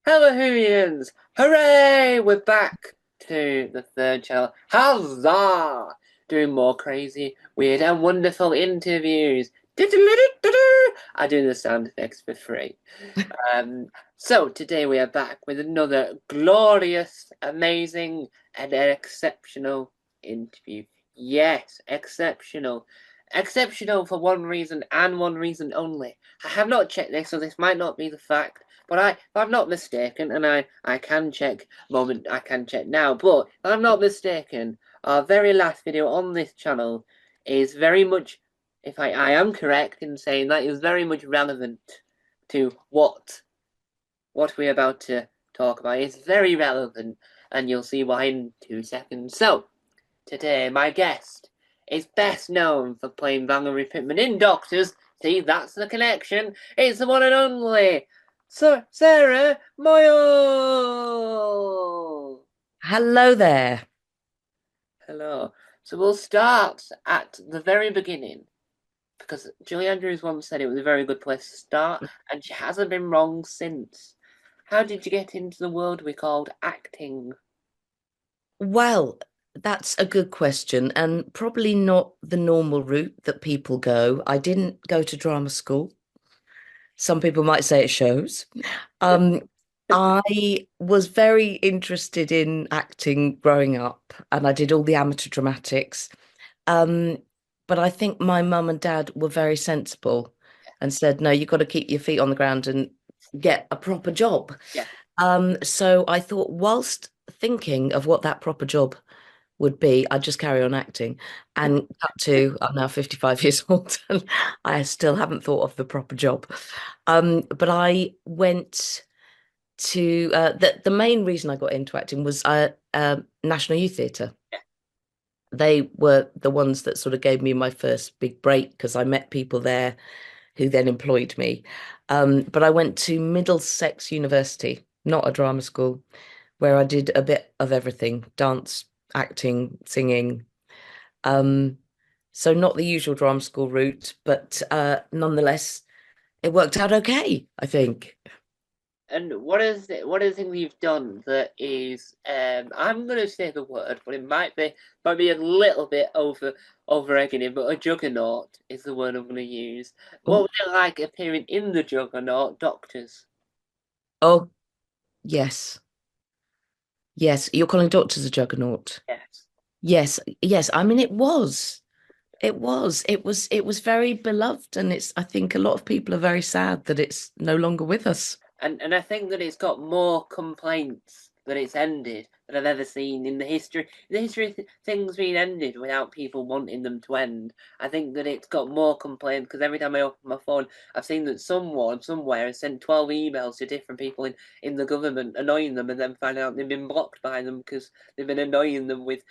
Hello, Whovians! Hooray! We're back to the third channel. Huzzah! Doing more crazy, weird, and wonderful interviews. I do the sound effects for free. Um, so today we are back with another glorious, amazing, and exceptional interview. Yes, exceptional. Exceptional for one reason and one reason only. I have not checked this, so this might not be the fact. But if I'm not mistaken, and I can check I can check now, but if I'm not mistaken, our very last video on this channel is very much, if I am correct in saying that, is very much relevant to what we're about to talk about. It's very relevant, and you'll see why in 2 seconds. So, today, my guest is best known for playing Vanguard Pittman in Doctors. See, that's the connection. It's the one and only Sir Sarah Moyle. Hello there. Hello. So we'll start at the very beginning because Julie Andrews once said it was a very good place to start, and she hasn't been wrong since. How did you get into the world we called acting? Well, that's a good question, and probably not the normal route that people go. I didn't go to drama school. Some people might say it shows. Um, I was very interested in acting growing up, and I did all the amateur dramatics. Um, but I think my mum and dad were very sensible and said, no, you've got to keep your feet on the ground and get a proper job. Yeah. So I thought, whilst thinking of what that proper job would be, I'd just carry on acting. And cut to, I'm now 55 years old and I still haven't thought of the proper job. But I went to the main reason I got into acting was National Youth Theatre. They were the ones that sort of gave me my first big break because I met people there who then employed me. But I went to Middlesex University, not a drama school, where I did a bit of everything, dance, acting, singing. Um, so not the usual drama school route, but nonetheless, it worked out okay, I think. And what is the thing you've done that is I'm gonna say the word, but it might be a little bit over egging it, but a juggernaut is the word I'm gonna use. What Oh, was it like appearing in the juggernaut, Doctors? oh, yes. Yes, you're calling Doctors a juggernaut. Yes. Yes, yes. I mean, it was. It was very beloved, and I think a lot of people are very sad that it's no longer with us. And I think that it's got more complaints that it's ended than I've ever seen in the history of things being ended without people wanting them to end. I think that it's got more complaints because every time I open my phone, I've seen that someone somewhere has sent 12 emails to different people in the government annoying them, and then find out they've been blocked by them because they've been annoying them with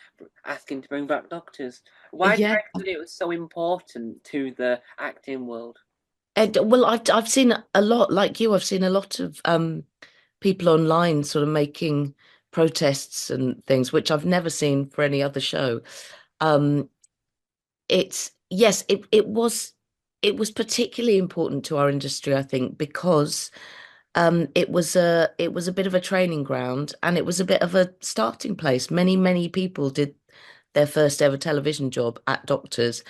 asking to bring back doctors. Why do you Yeah. reckon that it was so important to the acting world? Well, I've seen a lot, like you, I've seen a lot of people online sort of making protests and things, which I've never seen for any other show. Um, it's yes, it was particularly important to our industry, I think, because it was a bit of a training ground and it was a bit of a starting place. Many people did their first ever television job at Doctors,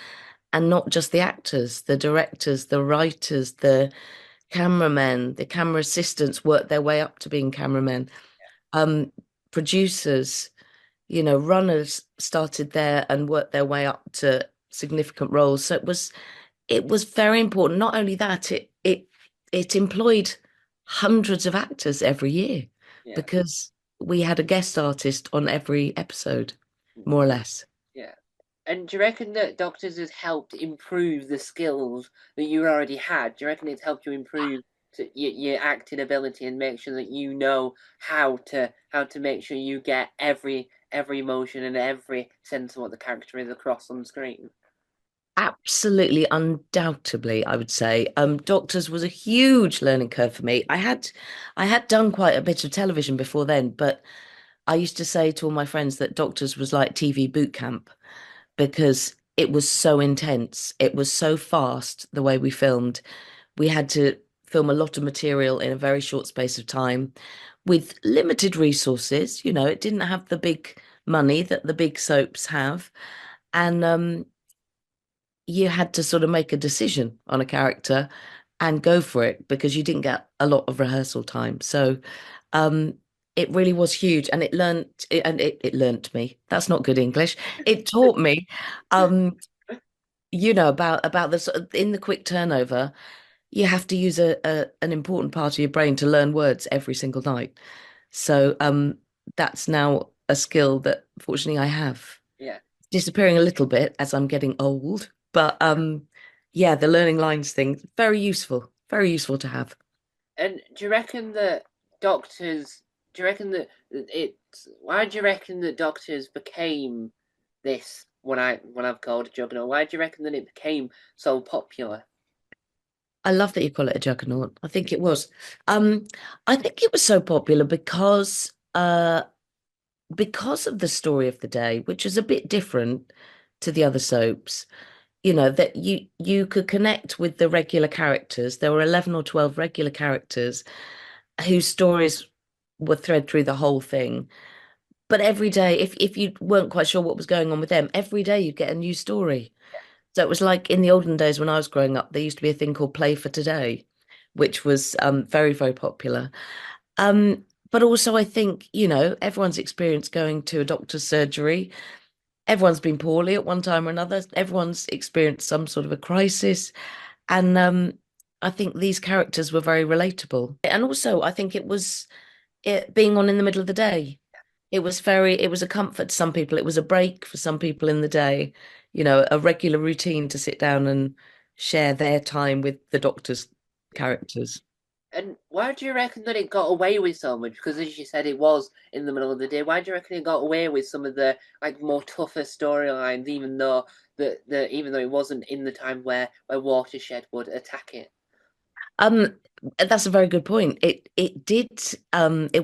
and not just the actors, the directors, the writers, the cameramen, the camera assistants worked their way up to being cameramen. Um, Producers, runners started there and worked their way up to significant roles. So it was very important. Not only that, it employed hundreds of actors every year Yeah. because we had a guest artist on every episode, more or less. Yeah. And do you reckon that Doctors has helped improve the skills that you already had? Do you reckon it's helped you improve your acting ability and make sure that you know how to make sure you get every emotion and every sense of what the character is across on screen? Absolutely, undoubtedly, I would say. Doctors was a huge learning curve for me. I had done quite a bit of television before then, but I used to say to all my friends that Doctors was like TV boot camp because it was so intense. It was so fast the way we filmed. We had to film a lot of material in a very short space of time. with limited resources. It didn't have the big money that the big soaps have. And you had to sort of make a decision on a character and go for it because you didn't get a lot of rehearsal time. So um, it really was huge, and it learnt me. That's not good English. It taught me, um, about the in the quick turnover. You have to use an important part of your brain to learn words every single night. So that's now a skill that fortunately I have. Yeah. Disappearing a little bit as I'm getting old, but yeah, the learning lines thing, very useful to have. And do you reckon that doctors? Do you reckon that it? Why do you reckon that doctors became this? When I've called a juggernaut, why do you reckon that it became so popular? I love that you call it a juggernaut. I think it was. Um, I think it was so popular because of the story of the day, which is a bit different to the other soaps. That you could connect with the regular characters. There were 11 or 12 regular characters whose stories were thread through the whole thing. But every day, if you weren't quite sure what was going on with them, every day you'd get a new story. So it was like in the olden days when I was growing up, there used to be a thing called Play for Today, which was very, very popular. But also, I think, everyone's experienced going to a doctor's surgery. Everyone's been poorly at one time or another. Everyone's experienced some sort of a crisis. And I think these characters were very relatable. And also, I think it being on in the middle of the day. It was a comfort to some people. It was a break for some people in the day, a regular routine to sit down and share their time with the doctor's characters. And why do you reckon that it got away with so much? Because as you said, it was in the middle of the day. Why do you reckon it got away with some of the like more tougher storylines, even though it wasn't in the time where Watershed would attack it? Um, that's a very good point. It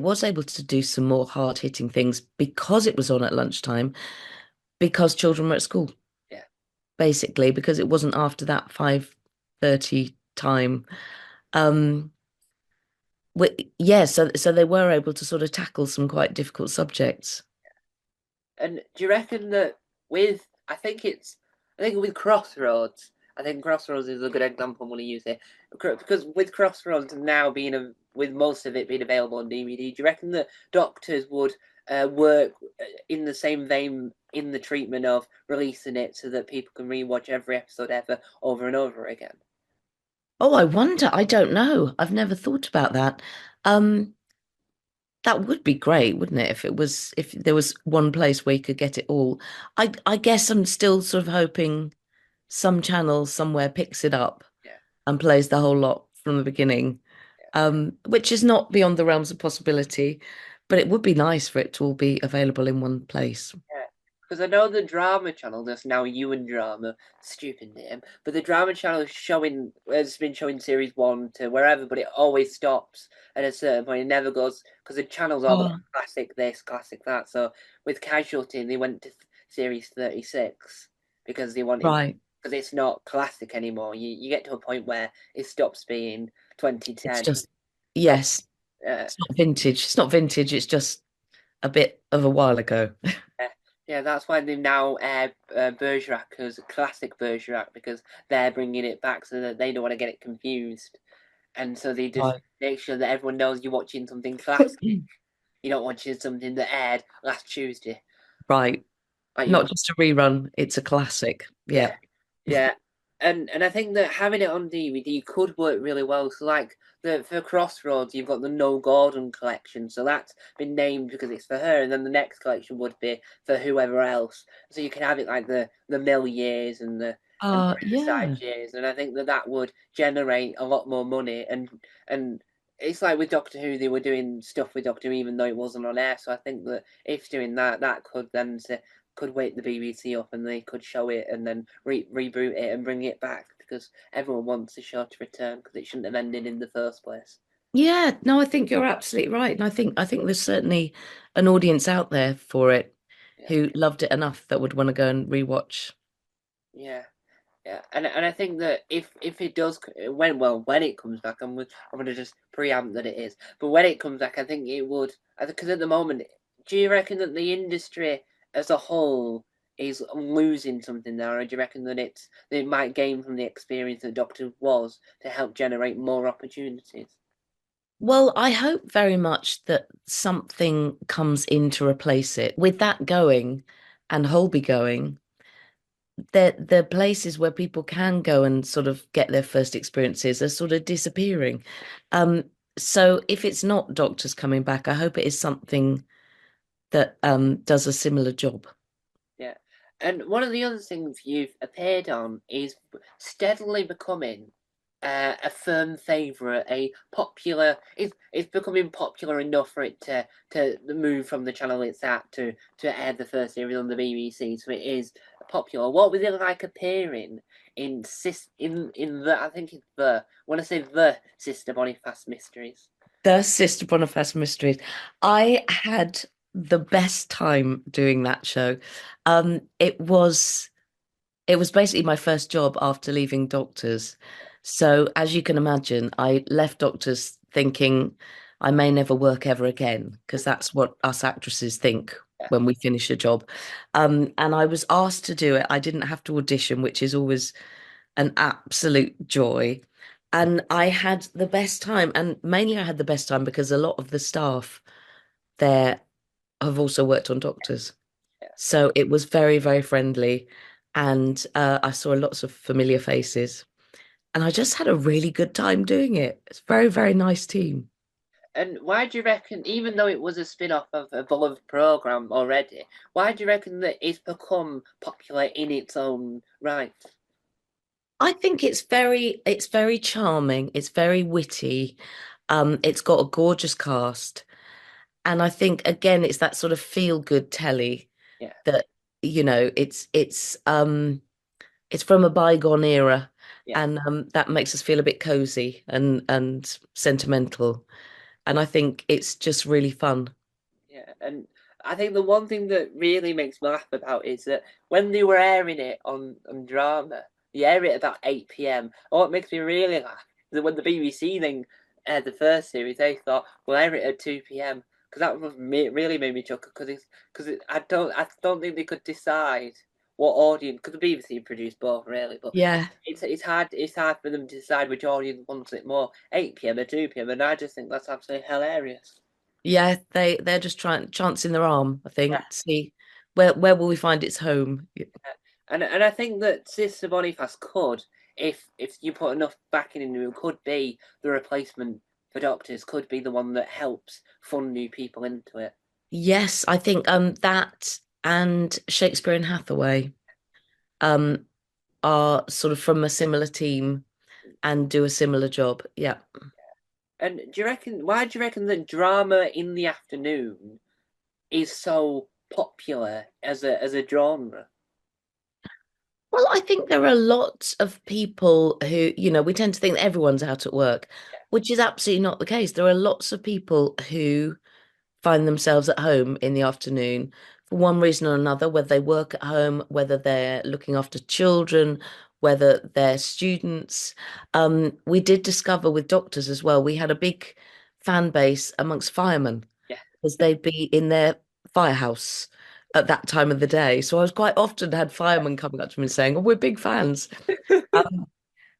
was able to do some more hard-hitting things because it was on at lunchtime, because children were at school, Yeah. basically, because it wasn't after that 5:30 time. Um, yeah, so they were able to sort of tackle some quite difficult subjects. And do you reckon that I think with Crossroads, I think Crossroads is a good example. I'm going to use it because with Crossroads now with most of it being available on DVD, do you reckon that doctors would work in the same vein in the treatment of releasing it so that people can rewatch every episode ever over and over again? Oh, I wonder. I don't know. I've never thought about that. Um, that would be great, wouldn't it? If there was one place where you could get it all. I guess I'm still sort of hoping some channel somewhere picks it up Yeah, and plays the whole lot from the beginning, which is not beyond the realms of possibility, but it would be nice for it to all be available in one place. yeah. Because I know the drama channel, there's now You and Drama, stupid name, but the drama channel has been showing series one to wherever, but it always stops at a certain point. It never goes, because the channel's all about Oh, classic this, classic that. So with Casualty, they went to series 36 because they wanted, right. because it's not classic anymore. You get to a point where it stops being It's 2010. just, So, yes, uh, it's not vintage. It's not vintage. It's just a bit of a while ago. Yeah, yeah, that's why they now air Bergerac as a classic Bergerac because they're bringing it back so that they don't want to get it confused, and so they just Right. make sure that everyone knows you're watching something classic. You're not watching something that aired last Tuesday. Right. Like you, Not just a rerun, it's a classic. yeah, Yeah. yeah, and I think that having it on DVD could work really well. So like the for Crossroads, you've got the No Gordon collection, so that's been named because it's for her, and then the next collection would be for whoever else. So you can have it like the Mill years and the Yeah. Riverside years, and I think that that would generate a lot more money. And it's like with Doctor Who, they were doing stuff with Doctor Who even though it wasn't on air. So I think that if doing that, that could then could wake the BBC up and they could show it and then reboot it and bring it back because everyone wants the show to return because it shouldn't have ended in the first place. Yeah, no, I think you're absolutely right. And I think there's certainly an audience out there for it Yeah, who loved it enough that would want to go and rewatch. yeah. Yeah, and I think that if it does when it comes back, I'm gonna just preempt that it is. But when it comes back, I think it would. Because at the moment, do you reckon that the industry as a whole is losing something there, or do you reckon that it might gain from the experience that Doctor was to help generate more opportunities? Well, I hope very much that something comes in to replace it. With that going and Holby going, the places where people can go and sort of get their first experiences are sort of disappearing. Um, so if it's not doctors coming back, I hope it is something that does a similar job. Yeah. And one of the other things you've appeared on is steadily becoming a firm favourite, a popular. It's becoming popular enough for it to move from the channel it's at to air the first series on the BBC. So it is popular. What was it like appearing in the I think it's the when I say the Sister Boniface Mysteries? The Sister Boniface Mysteries. I had the best time doing that show. It was basically my first job after leaving Doctors. So, as you can imagine, I left Doctors thinking I may never work ever again, because that's what us actresses think Yeah, when we finish a job. And I was asked to do it. I didn't have to audition, which is always an absolute joy. And I had the best time. And mainly I had the best time because a lot of the staff there have also worked on Doctors. yeah. So it was very, very friendly. And I saw lots of familiar faces. And I just had a really good time doing it. It's a very, very nice team. And why do you reckon, even though it was a spin-off of a beloved program already, why do you reckon that it's become popular in its own right? I think it's very charming. It's very witty. It's got a gorgeous cast. And I think again, it's that sort of feel-good telly Yeah, that, it's from a bygone era, yeah, and that makes us feel a bit cozy and sentimental. And I think it's just really fun. yeah. And I think the one thing that really makes me laugh about is that when they were airing it on drama, they air it about 8 p.m. And what makes me really laugh is that when the BBC then aired the first series, they thought, we'll air it at 2 p.m. Because that really made me chuckle I don't think they could decide what audience because the BBC produced both really, but Yeah. it's hard for them to decide which audience wants it more, 8 p.m. or 2 p.m. And I just think that's absolutely hilarious. Yeah, they're just trying chancing their arm, I think, to see where will we find its home. And I think that Sister Boniface could, if you put enough backing into it, could be the replacement for doctors, could be the one that helps fund new people into it. Yes, I think that and Shakespeare and Hathaway um are sort of from a similar team and do a similar job. Yeah. And why do you reckon that drama in the afternoon is so popular as a genre? Well, I think there are lots of people who, we tend to think that everyone's out at work, which is absolutely not the case. There are lots of people who find themselves at home in the afternoon for one reason or another, whether they work at home, whether they're looking after children, whether they're students. We did discover with doctors as well, we had a big fan base amongst firemen Yeah. because they'd be in their firehouse at that time of the day. So I was quite often had firemen coming up to me and saying, "Oh, we're big fans." Um,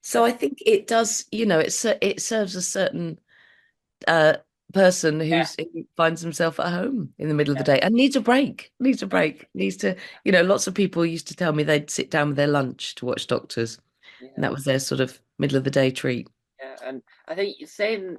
so I think it does, it serves a certain uh person Yeah, who finds himself at home in the middle of the day and needs a break, needs to, lots of people used to tell me they'd sit down with their lunch to watch doctors, and yeah. that was their sort of middle of the day treat. Yeah, and I think saying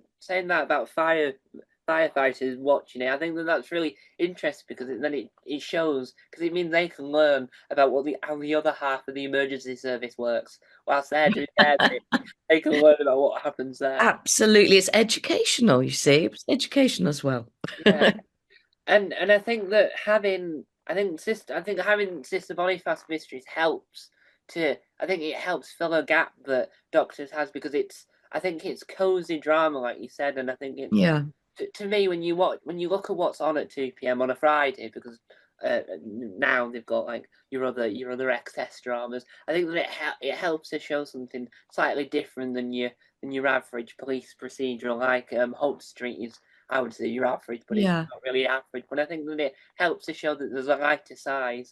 that about firefighters watching it, I think that that's really interesting because then it shows because it means they can learn about how the other half of the emergency service works whilst they're doing their bit. They can learn about what happens there. Absolutely, it's educational, you see, it's education as well. Yeah, and I think that I think having Sister Boniface Mysteries helps I think it helps fill a gap that Doctors has because I think it's cozy drama like you said, and I think it's Yeah. to me when you look at what's on at 2 p.m. on a Friday because now they've got like your other excess dramas. I think that it helps to show something slightly different than your average police procedural. Like Hope Street is, I would say, your average, but it's Yeah. not really average. But I think that it helps to show that there's a lighter side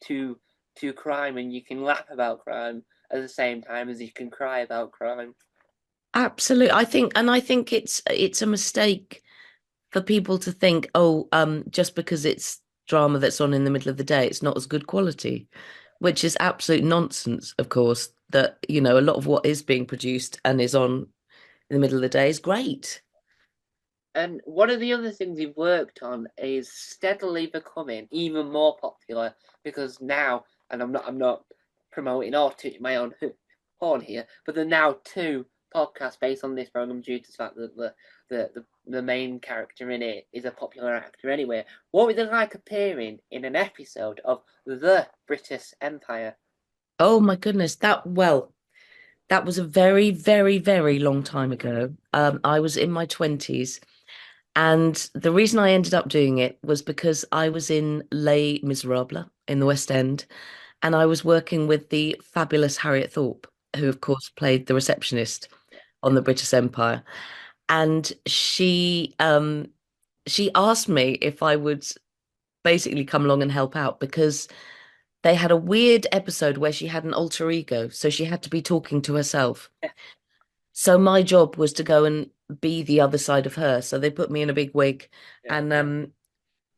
to crime, and you can laugh about crime at the same time as you can cry about crime. Absolutely. I think it's a mistake for people to think, oh, just because it's drama that's on in the middle of the day, it's not as good quality, which is absolute nonsense, of course, that, a lot of what is being produced and is on in the middle of the day is great. And one of the other things you've worked on is steadily becoming even more popular because now, and I'm not promoting or tooting my own horn here, but there are now two podcasts based on this program due to the fact that the main character in it is a popular actor anyway. What was it like appearing in an episode of The British Empire? Oh my goodness, that was a very, very, very long time ago. I was in my 20s, and the reason I ended up doing it was because I was in Les Miserables in the West End, and I was working with the fabulous Harriet Thorpe, who of course played the receptionist on the British Empire. And she asked me if I would basically come along and help out because they had a weird episode where she had an alter ego, so she had to be talking to herself. Yeah, So my job was to go and be the other side of her. So they put me in a big wig, yeah, and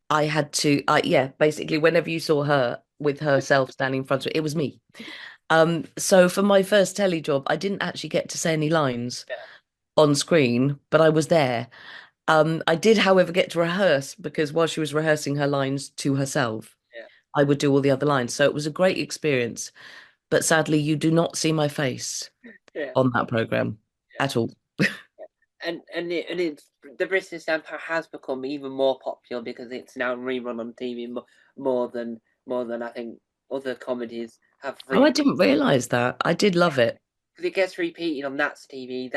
I had to, yeah, basically whenever you saw her with herself standing in front of it, it was me. So for my first telly job, I didn't actually get to say any lines yeah, on screen, but I was there. I did, however, get to rehearse because while she was rehearsing her lines to herself, yeah, I would do all the other lines. So it was a great experience. But sadly, you do not see my face yeah. on that program Yeah. at all. And it's the British Empire has become even more popular because it's now rerun on TV more than I think other comedies have Oh, I repeated. didn't realize that. I did love it. Because it gets repeated on That's TV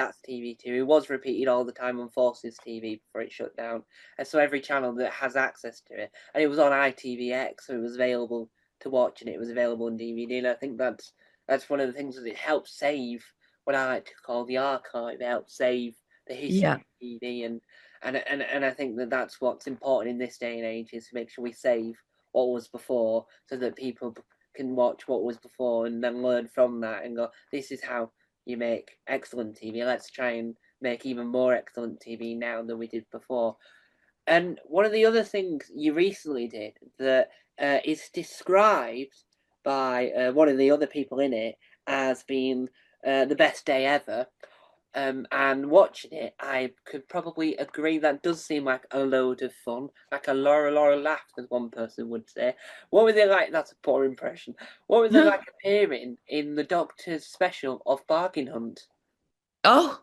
too. It was repeated all the time on Forces TV before it shut down, and so every channel that has access to it, and it was on ITVX, so it was available to watch, and it was available on DVD. And I think that's one of the things that it helps save what I like to call the archive. It helps save the history Yeah. of TV, and I think that that's what's important in this day and age is to make sure we save what was before, so that people can watch what was before and then learn from that and go, this is how you make excellent TV. Let's try and make even more excellent TV now than we did before. And one of the other things you recently did that is described by one of the other people in it as being the best day ever. And watching it, I could probably agree that does seem like a load of fun, like a Laura laugh, as one person would say. What was it like? That's a poor impression. What was it No. like appearing in the Doctor's special of Bargain Hunt? Oh,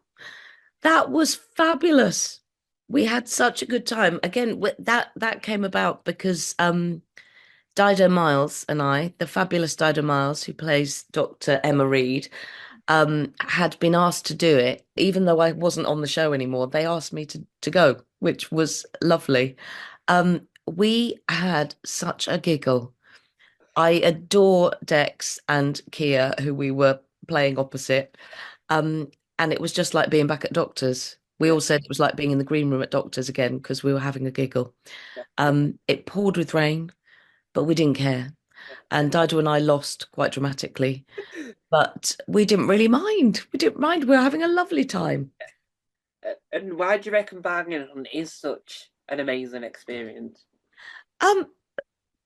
that was fabulous. We had such a good time. Again, that came about because Dido Miles and I, the fabulous Dido Miles, who plays Dr. Emma Reed, had been asked to do it, even though I wasn't on the show anymore. They asked me to go, which was lovely. We had such a giggle. I adore Dex and Kia, who we were playing opposite. Um, and it was just like being back at Doctor's. We Yeah, all said it was like being in the green room at Doctor's again because we were having a giggle. yeah, It poured with rain, but we didn't care. And Dido and I lost quite dramatically, but we didn't really mind. We didn't mind. We were having a lovely time. And why do you reckon Bargain Hunt is such an amazing experience? Um,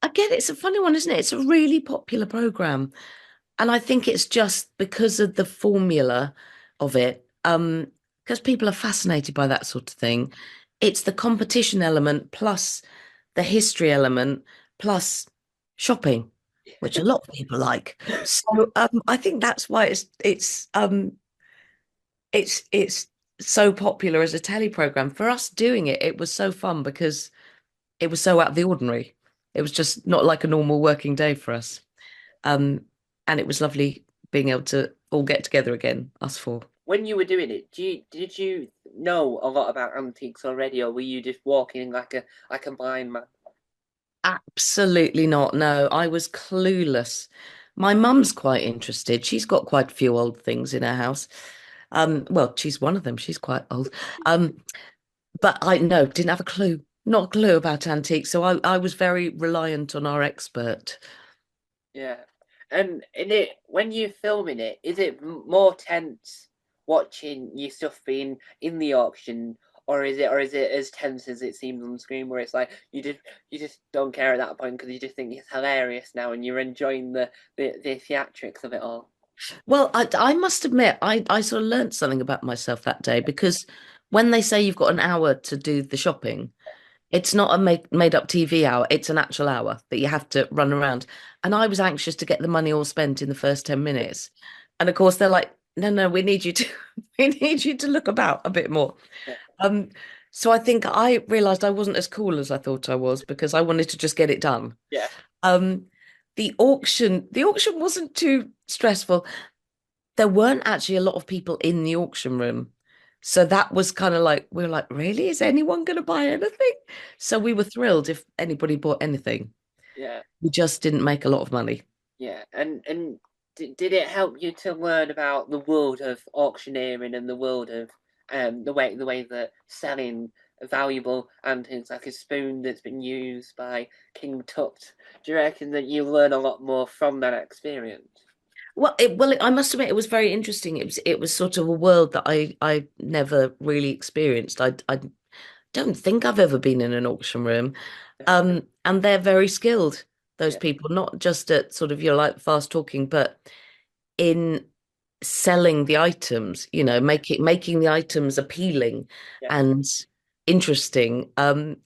Again, it's a funny one, isn't it? It's a really popular program. And I think it's just because of the formula of it, because people are fascinated by that sort of thing. It's the competition element plus the history element plus shopping, which a lot of people like. So I think that's why it's so popular as a telly program. For us doing it, it was so fun because it was so out of the ordinary. It was just not like a normal working day for us. Um, and it was lovely being able to all get together again, us four. When you were doing it, did you know a lot about antiques already, or were you just walking like a blind man? Absolutely not. No, I was clueless. My mum's quite interested. She's got quite a few old things in her house. Well, she's one of them. She's quite old. Um, but I no, didn't have a clue. Not a clue about antiques. So I was very reliant on our expert. Yeah. And in it, when you're filming it, is it more tense watching your stuff being in the auction, or is it as tense as it seems on screen, where it's like you just don't care at that point because you just think it's hilarious now and you're enjoying the theatrics of it all. Well, I must admit, I sort of learnt something about myself that day because when they say you've got an hour to do the shopping, it's not a made up TV hour, it's an actual hour that you have to run around. And I was anxious to get the money all spent in the first 10 minutes. And of course they're like, no, no, we need you to we need you to look about a bit more. Yeah, Um, so I think I realized I wasn't as cool as I thought I was because I wanted to just get it done. yeah, Um, the auction wasn't too stressful. There weren't actually a lot of people in the auction room. So that was kind of like, we were like, really? Is anyone going to buy anything? So we were thrilled if anybody bought anything. yeah. We just didn't make a lot of money. Yeah, and did it help you to learn about the world of auctioneering and the world of the way that selling valuable antiques like a spoon that's been used by King Tut? Do you reckon that you learn a lot more from that experience? I must admit, it was very interesting. It was sort of a world that I never really experienced. I don't think I've ever been in an auction room. And they're very skilled, those Yeah, people, not just at sort of, like fast talking, but in selling the items, making the items appealing yeah, and interesting,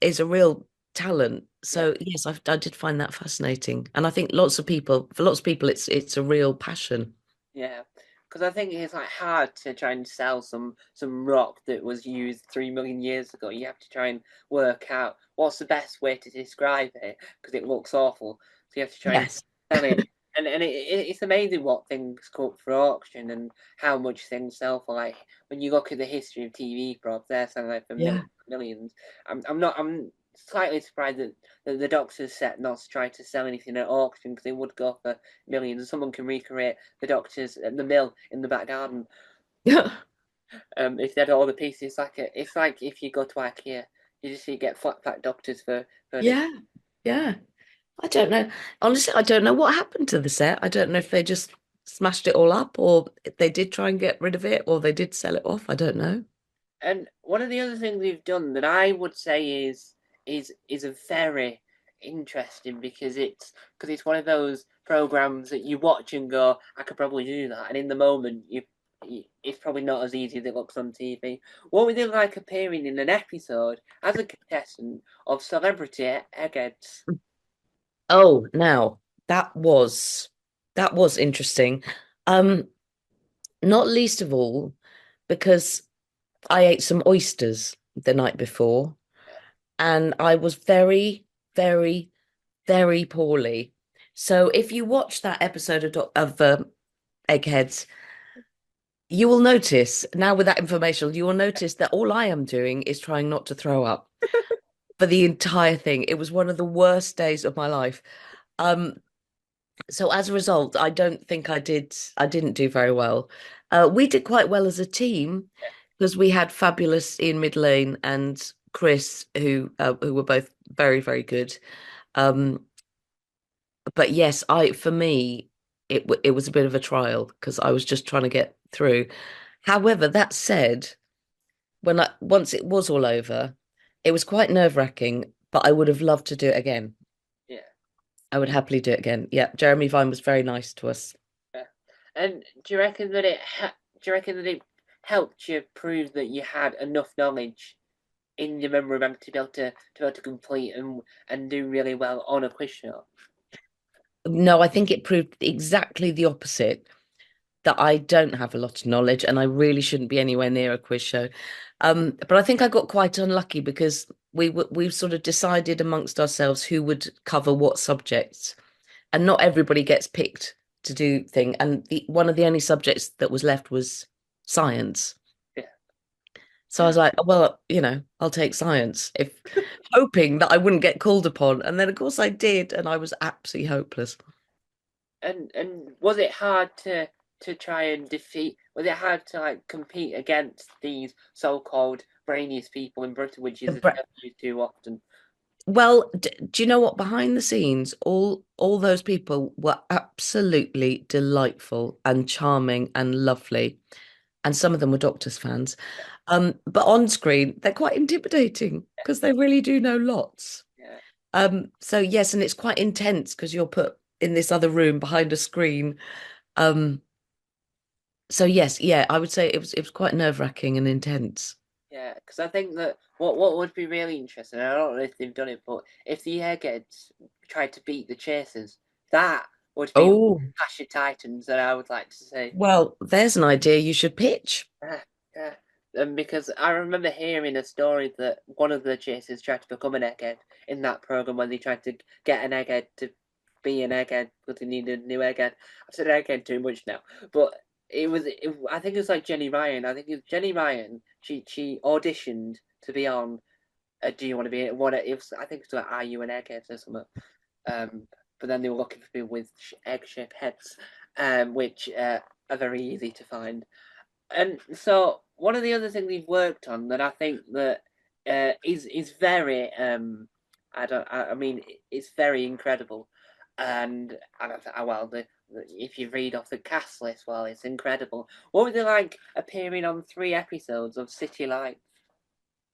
is a real talent. yeah. So yes, I did find that fascinating, and I think for lots of people, it's a real passion. Yeah, because I think it's like hard to try and sell some rock that was used 3 million years ago. You have to try and work out what's the best way to describe it because it looks awful. So you have to try and Yes. sell it, and it's amazing what things go up for auction and how much things sell for. Like when you look at the history of TV props, they're selling like for Yeah. millions. I'm slightly surprised that the Doctor's set not to try to sell anything at auction because it would go for millions. Someone can recreate the doctors at the mill in the back garden. Yeah. If they had all the pieces, it's like if you go to IKEA, you just you get flat pack doctors for furniture. Yeah. Yeah. I don't know. Honestly, I don't know what happened to the set. I don't know if they just smashed it all up or if they did try and get rid of it or they did sell it off. I don't know. And one of the other things we've done that I would say is a very interesting because it's one of those programs that you watch and go, I could probably do that, and in the moment it's probably not as easy as it looks on TV. What would it like appearing in an episode as a contestant of Celebrity Eggheads? Oh, now that was interesting. Um, Not least of all because I ate some oysters the night before and I was very, very, very poorly. So if you watch that episode of Eggheads, you will notice now with that information, you will notice that all I am doing is trying not to throw up for the entire thing. It was one of the worst days of my life. Um, so as a result, I don't think I didn't do very well. We did quite well as a team because we had fabulous Ian Midlane and Chris, who were both very, very good. Um, but yes, I for me, it was a bit of a trial because I was just trying to get through. However, that said, when I once it was all over, it was quite nerve-wracking, but I would have loved to do it again. Yeah, I would happily do it again. Yeah, Jeremy Vine was very nice to us. yeah. And do you reckon that it helped you prove that you had enough knowledge in your memory bank to be able to complete and do really well on a quiz show? No, I think it proved exactly the opposite, that I don't have a lot of knowledge and I really shouldn't be anywhere near a quiz show. But I think I got quite unlucky because we sort of decided amongst ourselves who would cover what subjects, and not everybody gets picked to do thing. And one of the only subjects that was left was science. Yeah, So I was like, well, I'll take science, if hoping that I wouldn't get called upon. And then of course I did, and I was absolutely hopeless. And was it hard to try and defeat? Was it hard to like compete against these so-called brainiest people in Britain, which The is a bre- term used too often? Well, do you know what? Behind the scenes, all those people were absolutely delightful and charming and lovely, and some of them were Doctors fans. Yeah, But on screen, they're quite intimidating because they really do know lots. yeah, So yes, and it's quite intense because you're put in this other room behind a screen. Um, so yes, yeah, I would say it was quite nerve-wracking and intense. yeah. Because I think that what would be really interesting, I don't know if they've done it, but if the Eggheads tried to beat the Chasers, that would be Oh, Clash of Titans that I would like to see. well, there's an idea you should pitch. Yeah, yeah. Because I remember hearing a story that one of the chasers tried to become an egghead in that program when they tried to get an egghead to be an egghead because they needed a new egghead. I've said egghead too much now, but I think it was like Jenny Ryan. I think it was Jenny Ryan. She auditioned to be on. Do you want to be what? It was, I think it's like Are You an Egghead or something. Um, but then they were looking for people with egg-shaped heads, which are very easy to find. And so one of the other things we've worked on that I think that is very I mean it's very incredible, and well if you read off the cast list, well, it's incredible. What would they like appearing on 3 episodes of City Lights?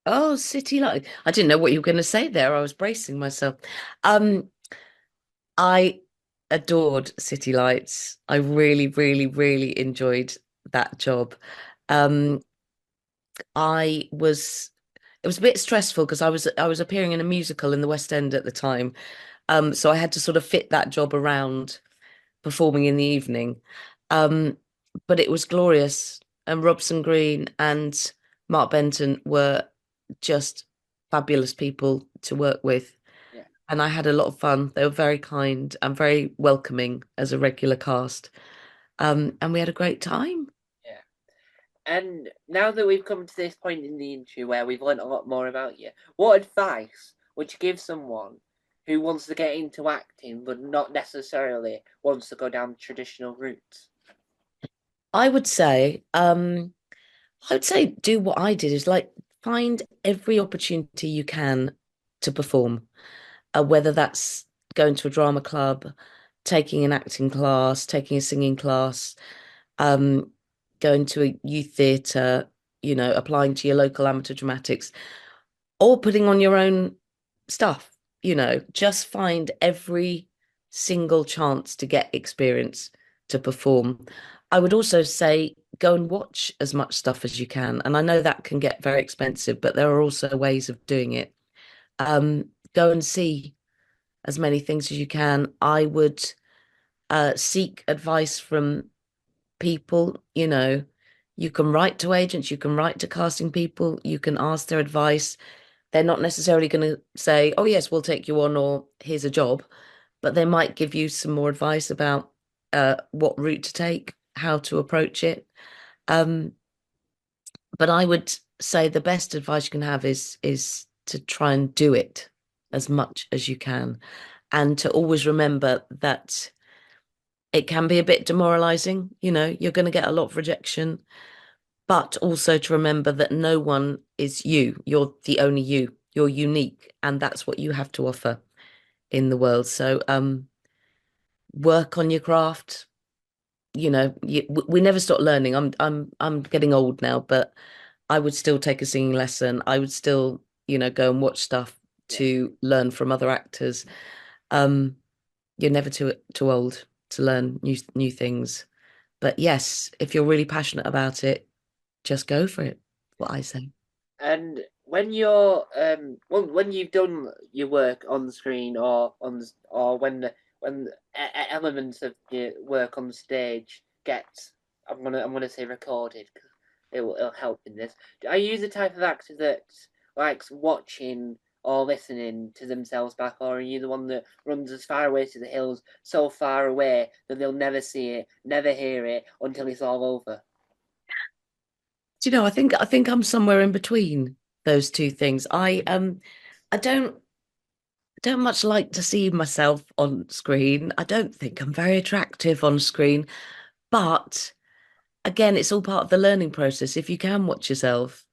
Oh, City Light. I didn't know what you were going to say there. I was bracing myself. I adored City Lights. I really, really, really enjoyed that job. Um, I was it was a bit stressful because I was appearing in a musical in the West End at the time. So I had to sort of fit that job around performing in the evening. Um, but it was glorious. And Robson Green and Mark Benton were just fabulous people to work with. Yeah, And I had a lot of fun. They were very kind and very welcoming as a regular cast. And we had a great time. yeah. And now that we've come to this point in the interview where we've learned a lot more about you, what advice would you give someone who wants to get into acting but not necessarily wants to go down traditional routes? I would say, do what I did is like find every opportunity you can to perform, whether that's going to a drama club, taking an acting class, taking a singing class, um, going to a youth theatre, applying to your local amateur dramatics, or putting on your own stuff, just find every single chance to get experience to perform. I would also say go and watch as much stuff as you can. And I know that can get very expensive, but there are also ways of doing it. Go and see as many things as you can. I would seek advice from people, you can write to agents, you can write to casting people, you can ask their advice. They're not necessarily going to say, oh, yes, we'll take you on, or here's a job, but they might give you some more advice about what route to take, how to approach it. Um, but I would say the best advice you can have is to try and do it as much as you can, and to always remember that it can be a bit demoralizing. You're going to get a lot of rejection, but also to remember that no one is you. You're the only you. You're unique, and that's what you have to offer in the world. So, work on your craft. We never stop learning. I'm getting old now, but I would still take a singing lesson. I would still, go and watch stuff Yeah. to learn from other actors. Um, you're never too old to learn new things. But yes, if you're really passionate about it, just go for it. What I say. And when you're when you've done your work on the screen or when elements of your work on stage get I'm gonna say recorded because it'll help in this. Are you the type of actor that likes watching or listening to themselves back, or are you the one that runs as far away to the hills, so far away that they'll never see it, never hear it until it's all over? Do you know, I think I'm somewhere in between those two things. I don't much like to see myself on screen. I don't think I'm very attractive on screen, but again, it's all part of the learning process. If you can watch yourself,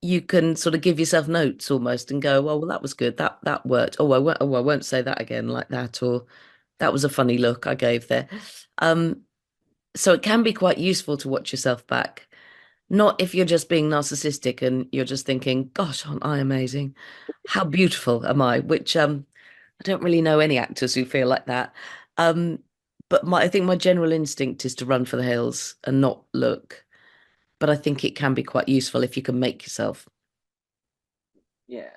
you can sort of give yourself notes almost and go, well, that was good. That worked. Oh, I won't say that again like that, or that was a funny look I gave there. Um, so it can be quite useful to watch yourself back. Not if you're just being narcissistic and you're just thinking, gosh, aren't I amazing? How beautiful am I? Which I don't really know any actors who feel like that. Um, but I think my general instinct is to run for the hills and not look. But I think it can be quite useful if you can make yourself. Yeah.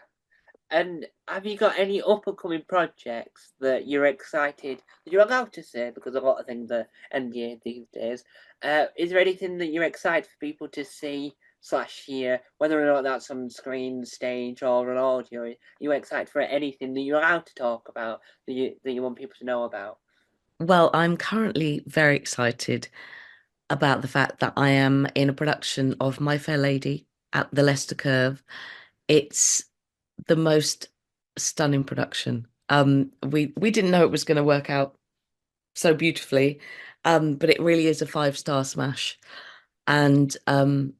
And have you got any up and coming projects that you're excited that you're allowed to say because a lot of things are NDA these days? Is there anything that you're excited for people to see slash hear, whether or not that's on screen, stage, or on audio? Are you excited for anything that you're allowed to talk about that you want people to know about? Well, I'm currently very excited about the fact that I am in a production of My Fair Lady at the Leicester Curve. It's the most stunning production. We didn't know it was going to work out so beautifully, but it really is a five-star smash, and I'm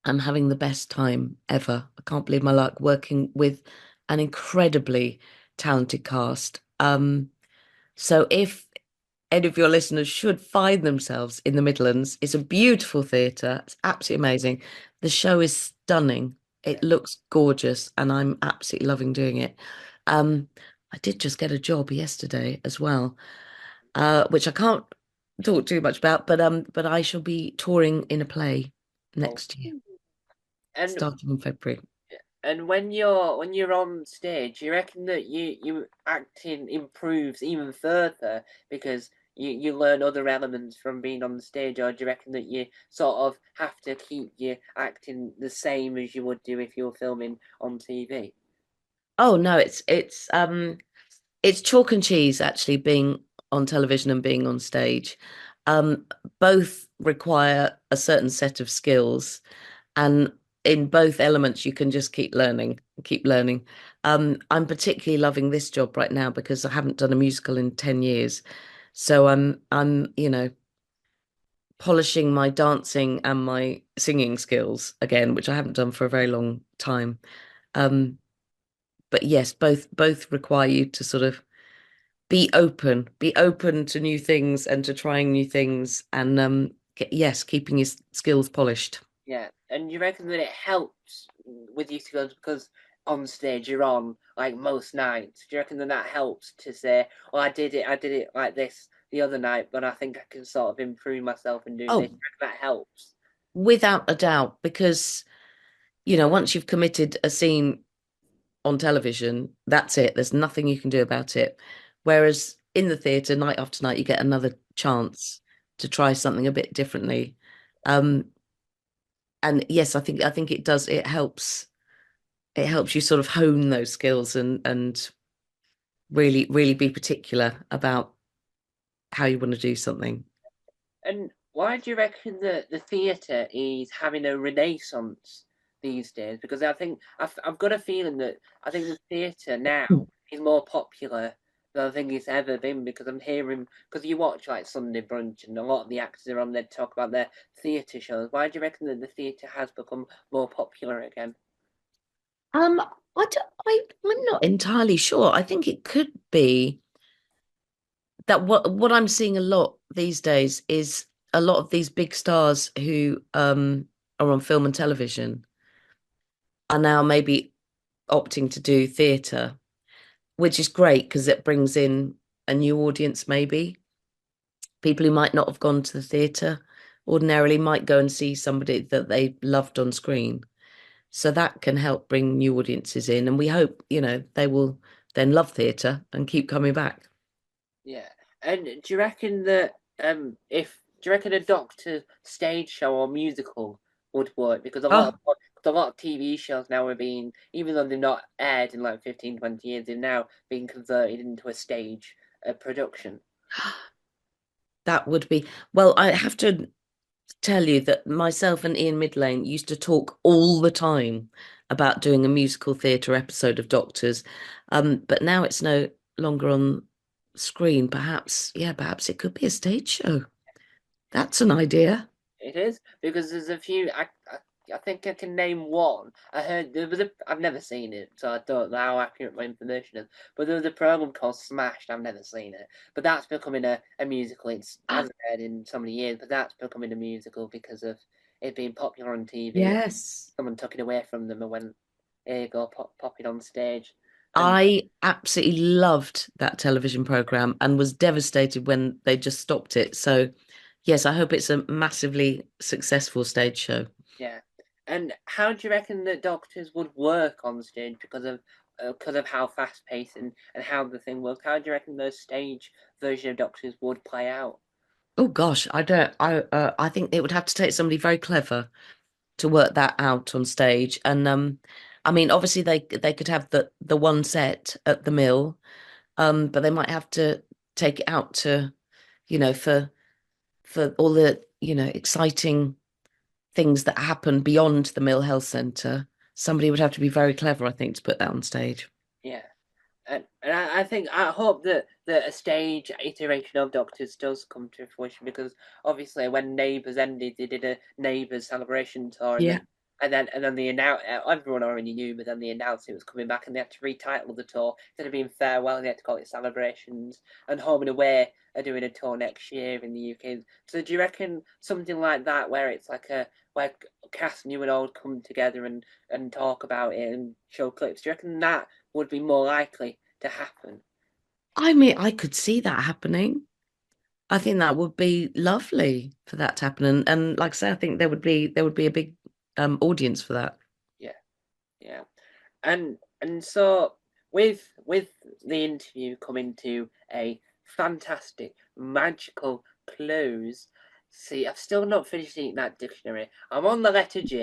having the best time ever. I can't believe my luck working with an incredibly talented cast. So if any of your listeners should find themselves in the Midlands, it's a beautiful theatre. It's absolutely amazing. The show is stunning. Yeah. It looks gorgeous, and I'm absolutely loving doing it. Um, I did just get a job yesterday as well, which I can't talk too much about, but I shall be touring in a play Oh. next year, And starting in February. when you're on stage, you reckon that you acting improves even further because you learn other elements from being on the stage, or do you reckon that you sort of have to keep your acting the same as you would do if you were filming on TV? Oh no, it's chalk and cheese actually being on television and being on stage. Um, Both require a certain set of skills, and in both elements, you can just keep learning, keep learning. I'm particularly loving this job right now because I haven't done a musical in 10 years. So I'm polishing my dancing and my singing skills again, which I haven't done for a very long time. Um, but yes, both require you to sort of be open to new things and to trying new things, and yes, keeping your skills polished. Yeah, and you reckon that it helps with you to go because on stage you're on like most nights. Do you reckon that that helps to say, "Well, I did it like this the other night, but I think I can sort of improve myself and do this." Do Oh, you reckon that helps? without a doubt, because once you've committed a scene on television, that's it. There's nothing you can do about it. Whereas in the theatre, night after night, you get another chance to try something a bit differently. Um, and yes, I think it does. It helps you sort of hone those skills and really be particular about how you want to do something. And why do you reckon that the theatre is having a renaissance these days? Because I think I've got a feeling that I think the theatre now is more popular than I think it's ever been because I'm hearing because you watch like Sunday Brunch and a lot of the actors are on there to talk about their theatre shows. Why do you reckon that the theatre has become more popular again? Um, I'm not entirely sure. I think it could be that what I'm seeing a lot these days is a lot of these big stars who are on film and television are now maybe opting to do theatre, which is great because it brings in a new audience, maybe. People who might not have gone to the theatre ordinarily might go and see somebody that they loved on screen. So that can help bring new audiences in, and we hope, they will then love theatre and keep coming back. Yeah. And do you reckon that if do you reckon a Doctor stage show or musical would work? Because Oh, a lot of TV shows now are being, even though they've not aired in like 15, 20 years, they're now being converted into a stage production. that would be, well, I have to. tell you that myself and Ian Midlane used to talk all the time about doing a musical theatre episode of Doctors. But now it's no longer on screen. Perhaps, yeah, perhaps it could be a stage show. That's an idea. It is because there's a few. I think I can name one. I heard there was a. I've never seen it, so I don't know how accurate my information is. But there was a program called Smashed. I've never seen it, but that's becoming a musical. It's hasn't aired in so many years, but that's becoming a musical because of it being popular on TV. Yes. Someone took it away from them and went, "Here you go, pop it on stage." And I absolutely loved that television program and was devastated when they just stopped it. So, yes, I hope it's a massively successful stage show. yeah. And how do you reckon that doctors would work on stage because of how fast paced and how the thing works? How do you reckon the stage version of doctors would play out? Oh gosh, I don't. I think it would have to take somebody very clever to work that out on stage. And I mean, obviously they could have the one set at the mill, but they might have to take it out to, for all the exciting things that happen beyond the Mill Health Centre. Somebody would have to be very clever, I think, to put that on stage. Yeah. And I think I hope that a stage iteration of Doctors does come to fruition because obviously when Neighbours ended, they did a Neighbours celebration tour Yeah. and then the announce everyone already knew, but then they announced it was coming back and they had to retitle the tour instead of being Farewell, they had to call it Celebrations. And Home and Away are doing a tour next year in the UK. So do you reckon something like that where it's like a where cast new and old come together and talk about it and show clips? Do you reckon that would be more likely to happen? I mean, I could see that happening. I think that would be lovely for that to happen. And like I say, I think there would be a big audience for that. Yeah, yeah. And so with the interview coming to a fantastic magical close. See, I've still not finished eating that dictionary. I'm on the letter J,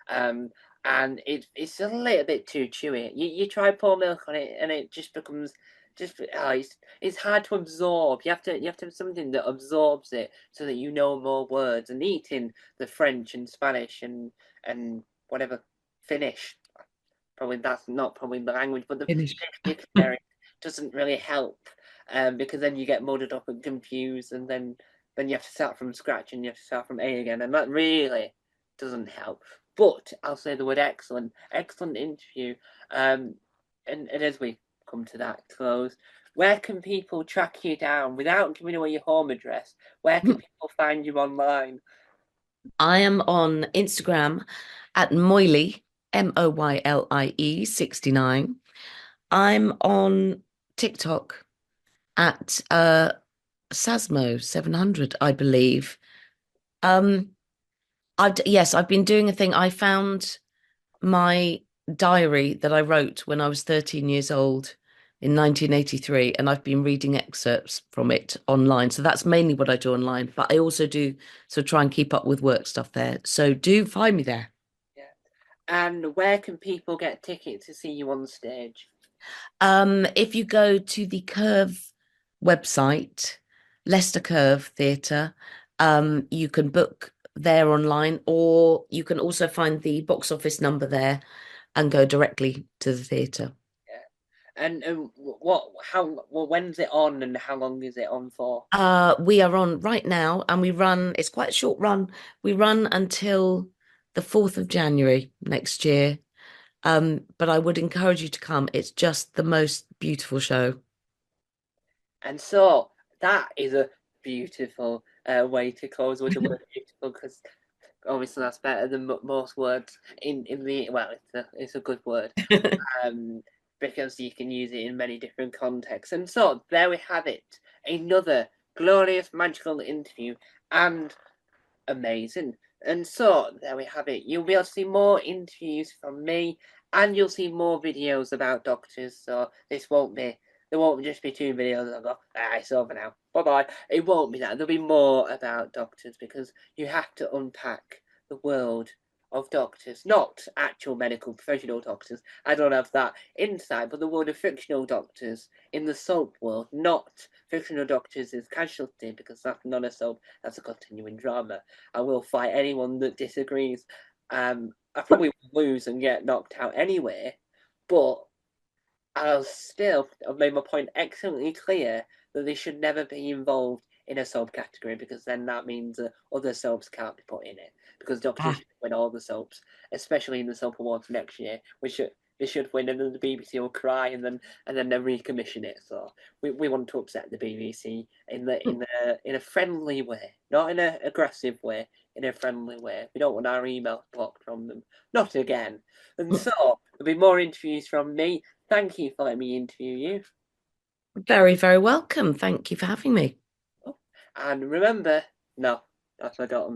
um, and it's a little bit too chewy. You try pour milk on it, and it just becomes it's hard to absorb. You have to have something that absorbs it so that you know more words. And eating the French and Spanish and whatever Finnish probably that's not probably the language, but the Finish. dictionary doesn't really help because then you get muddled up and confused, and then you have to start from scratch and you have to start from A again, and that really doesn't help. But I'll say the word excellent, excellent interview. Um, and as we come to that close, where can people track you down without giving away your home address? Where can people find you online? I am on Instagram at Moyle, Moyle 69. I'm on TikTok at Sasmo 700, I believe. Um, yes, I've been doing a thing. I found my diary that I wrote when I was 13 years old in 1983, and I've been reading excerpts from it online. So that's mainly what I do online, but I also do try and keep up with work stuff there. So do find me there. Yeah. And where can people get tickets to see you on stage? If you go to the Curve website, Leicester Curve Theatre, you can book there online, or you can also find the box office number there and go directly to the theatre. Yeah. And when's it on and how long is it on for? We are on right now, and we run, it's quite a short run. We run until the 4th of January next year. But I would encourage you to come. It's just the most beautiful show. And so that is a beautiful way to close with the word beautiful because obviously that's better than most words in the well, it's a good word um, because you can use it in many different contexts. And so there we have it, another glorious magical interview and amazing. And so there we have it. You'll be able to see more interviews from me, and you'll see more videos about doctors. So there won't just be two videos. I'll go, it's over now. Bye bye. It won't be that. There'll be more about doctors because you have to unpack the world of doctors, not actual medical professional doctors. I don't have that insight, but the world of fictional doctors in the soap world, not fictional doctors is casualty, because that's not a soap, that's a continuing drama. I will fight anyone that disagrees. I probably will lose and get knocked out anyway, but I'll still have made my point excellently clear that they should never be involved in a soap category, because then that means other soaps can't be put in it, because Doctor Ah, should win all the soaps, especially in the soap awards next year. They should win, and then the BBC will cry, and then they recommission it. So we want to upset the BBC in a friendly way, not in an aggressive way, in a friendly way. We don't want our email blocked from them, not again. And so there'll be more interviews from me. Thank you for letting me interview you. very, very welcome. Thank you for having me. Oh, and remember, no, I forgot